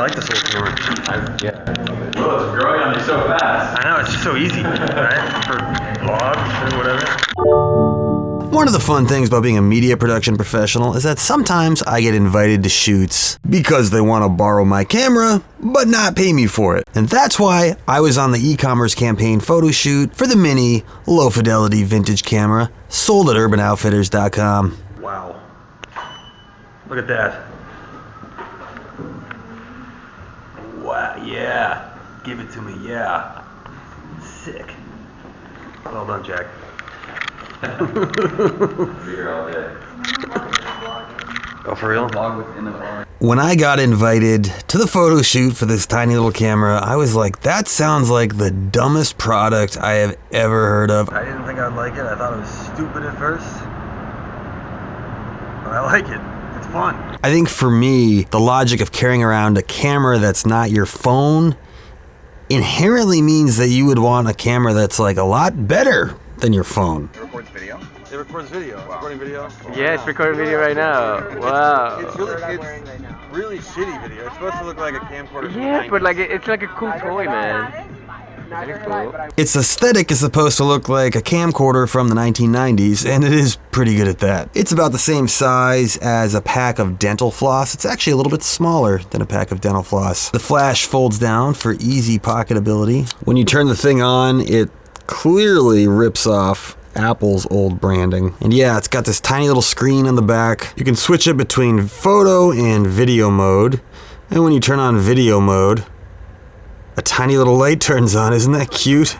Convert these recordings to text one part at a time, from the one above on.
like this little camera. Yeah. Oh, it's growing on you so fast. I know, it's just so easy, right? For vlogs or whatever. One of the fun things about being a media production professional is that sometimes I get invited to shoots because they want to borrow my camera, but not pay me for it. And that's why I was on the e-commerce campaign photo shoot for the Mini low-fidelity vintage camera sold at urbanoutfitters.com. Wow. Look at that. Wow, yeah. Give it to me, yeah. Sick. Well done, Jack. Here all day. Oh, for real? When I got invited to the photo shoot for this tiny little camera, I was like, that sounds like the dumbest product I have ever heard of. I didn't think I'd like it. I thought it was stupid at first. But I like it. It's fun. I think for me, the logic of carrying around a camera that's not your phone inherently means that you would want a camera that's like a lot better than your phone. It records video? It records video. Wow. Recording video? Yeah, it's recording video right now. Wow. It's really shitty video. It's supposed to look like a camcorder. Yeah, but like it's like a cool toy, man. Very cool. Its aesthetic is supposed to look like a camcorder from the 1990s, and it is pretty good at that. It's about the same size as a pack of dental floss. It's actually a little bit smaller than a pack of dental floss. The flash folds down for easy pocketability. When you turn the thing on, it clearly rips off Apple's old branding. And yeah, it's got this tiny little screen on the back. You can switch it between photo and video mode. And when you turn on video mode, a tiny little light turns on. Isn't that cute?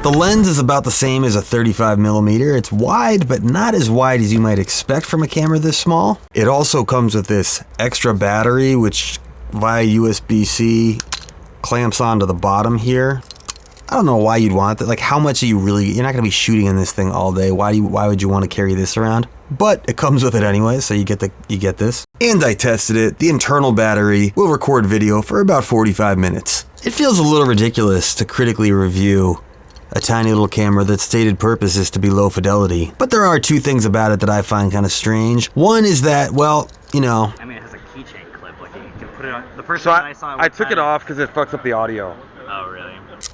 The lens is about the same as a 35mm. It's wide, but not as wide as you might expect from a camera this small. It also comes with this extra battery, which via USB-C clamps onto the bottom here. I don't know why you'd want that. Like, how much are you really, you're not gonna be shooting in this thing all day. Why would you want to carry this around? But it comes with it anyway, so you get this. And I tested it. The internal battery will record video for about 45 minutes. It feels a little ridiculous to critically review a tiny little camera that's stated purpose is to be low fidelity. But there are two things about it that I find kind of strange. One is that, well, you know, I mean, it has a keychain clip. Like you can put it on. The first time I saw it, I took it off because it fucks up the audio. Oh, really?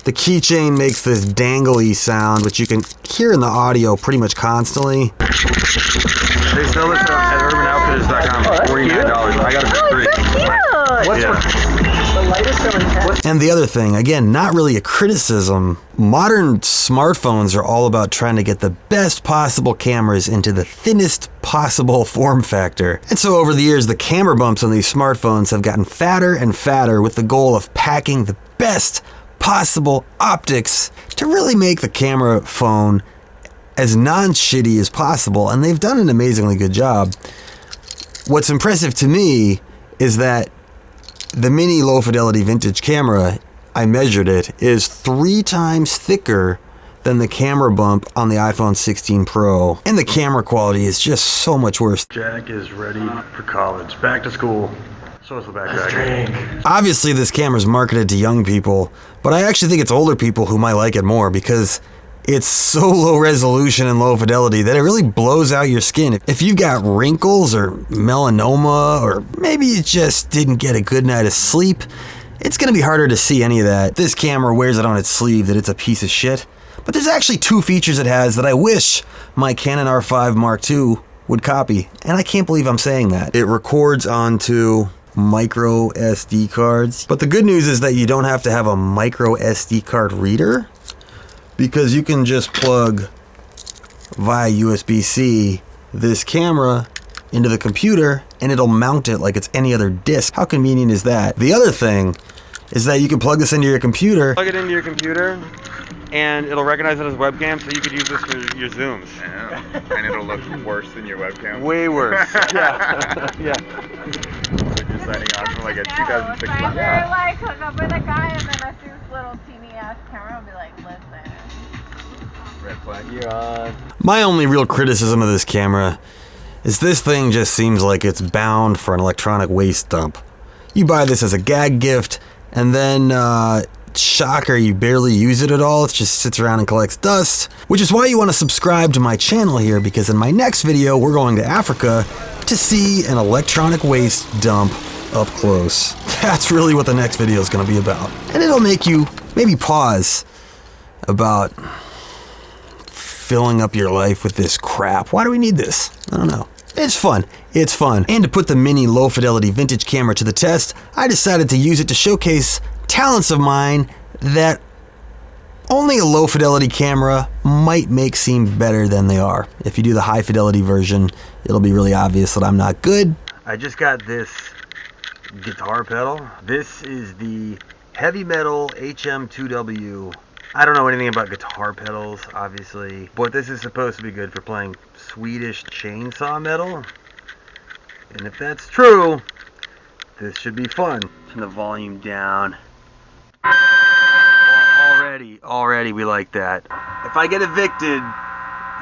the keychain makes this dangly sound, which you can hear in the audio pretty much constantly. They sell this at urbanoutfitters.com for $49. I got it for free. What's the lightest selling pen? And the other thing, again, not really a criticism, modern smartphones are all about trying to get the best possible cameras into the thinnest possible form factor. And so over the years, the camera bumps on these smartphones have gotten fatter and fatter with the goal of packing the best possible optics to really make the camera phone as non-shitty as possible, and they've done an amazingly good job. What's impressive to me is that the Mini low-fidelity vintage camera, I measured it, is 3 times thicker than the camera bump on the iPhone 16 Pro, and the camera quality is just so much worse. Jack is ready for college, back to school. So is the backpack. Obviously, this camera is marketed to young people, but I actually think it's older people who might like it more because it's so low resolution and low fidelity that it really blows out your skin. If you've got wrinkles or melanoma, or maybe you just didn't get a good night of sleep, it's gonna be harder to see any of that. This camera wears it on its sleeve that it's a piece of shit. But there's actually 2 features it has that I wish my Canon R5 Mark II would copy. And I can't believe I'm saying that. It records onto micro SD cards. But the good news is that you don't have to have a micro SD card reader, because you can just plug via USB-C this camera into the computer and it'll mount it like it's any other disc. How convenient is that? The other thing is that you can plug this into your computer. Plug it into your computer and it'll recognize it as webcam, so you could use this for your zooms. Yeah. And it'll look worse than your webcam. Way worse. Yeah. Yeah. Like you're signing on from like a 2006 I'd laptop. rather like hook up with a guy and then I see this little teeny ass camera and be like, listen. Red flag. You're on. My only real criticism of this camera is this thing just seems like it's bound for an electronic waste dump. You buy this as a gag gift, and then, shocker, you barely use it at all. It just sits around and collects dust, which is why you want to subscribe to my channel here, because in my next video, we're going to Africa to see an electronic waste dump up close. That's really what the next video is going to be about. And it'll make you maybe pause about filling up your life with this crap. Why do we need this? I don't know. It's fun. It's fun. And to put the Mini low-fidelity vintage camera to the test, I decided to use it to showcase talents of mine that only a low-fidelity camera might make seem better than they are. If you do the high-fidelity version, it'll be really obvious that I'm not good. I just got this guitar pedal. This is the Heavy Metal HM2W. I don't know anything about guitar pedals, obviously, but this is supposed to be good for playing Swedish chainsaw metal. And if that's true, this should be fun. Turn the volume down. Already we like that. If I get evicted,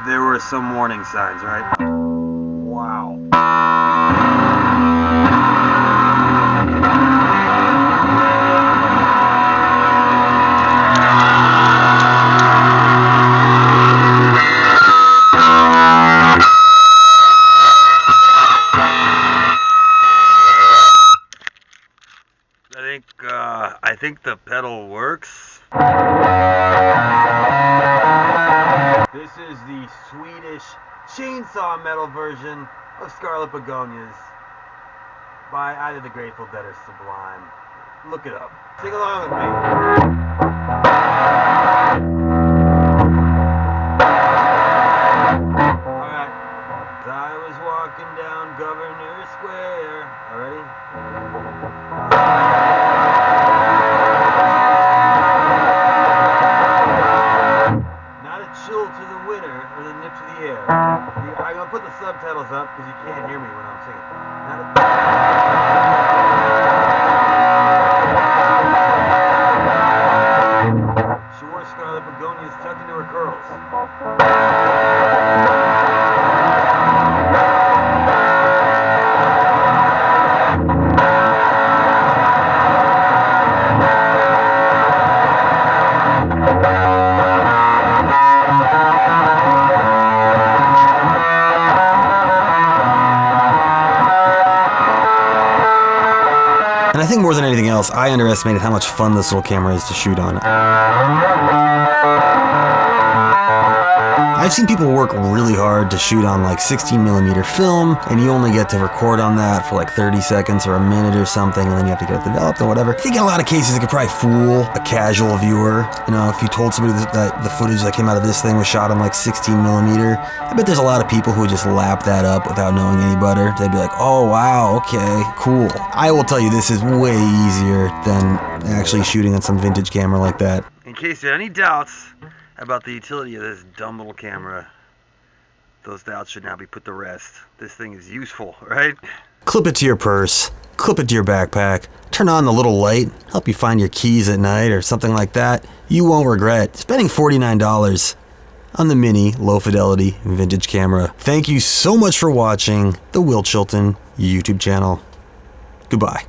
there were some warning signs, right? Wow. I think the pedal works. This is the Swedish chainsaw metal version of Scarlet Begonias by either the Grateful Dead or Sublime. Look it up. Sing along with me. Alright. As I was walking down Governor Square. Already? I'm going to put the subtitles up because you can't hear me when I'm singing. She wore Scarlet Begonias tucked into her curls. And I think more than anything else, I underestimated how much fun this little camera is to shoot on. I've seen people work really hard to shoot on like 16mm film, and you only get to record on that for like 30 seconds or a minute or something, and then you have to get it developed or whatever. I think in a lot of cases it could probably fool a casual viewer. You know, if you told somebody that the footage that came out of this thing was shot on like 16mm, I bet there's a lot of people who would just lap that up without knowing any better. They'd be like, oh wow, okay, cool. I will tell you, this is way easier than actually shooting on some vintage camera like that. In case you had any doubts about the utility of this dumb little camera, those doubts should now be put to rest. This thing is useful, right? Clip it to your purse, clip it to your backpack, turn on the little light, help you find your keys at night or something like that. You won't regret spending $49 on the Mini low-fidelity vintage camera. Thank you so much for watching the Will Chilton YouTube channel. Goodbye.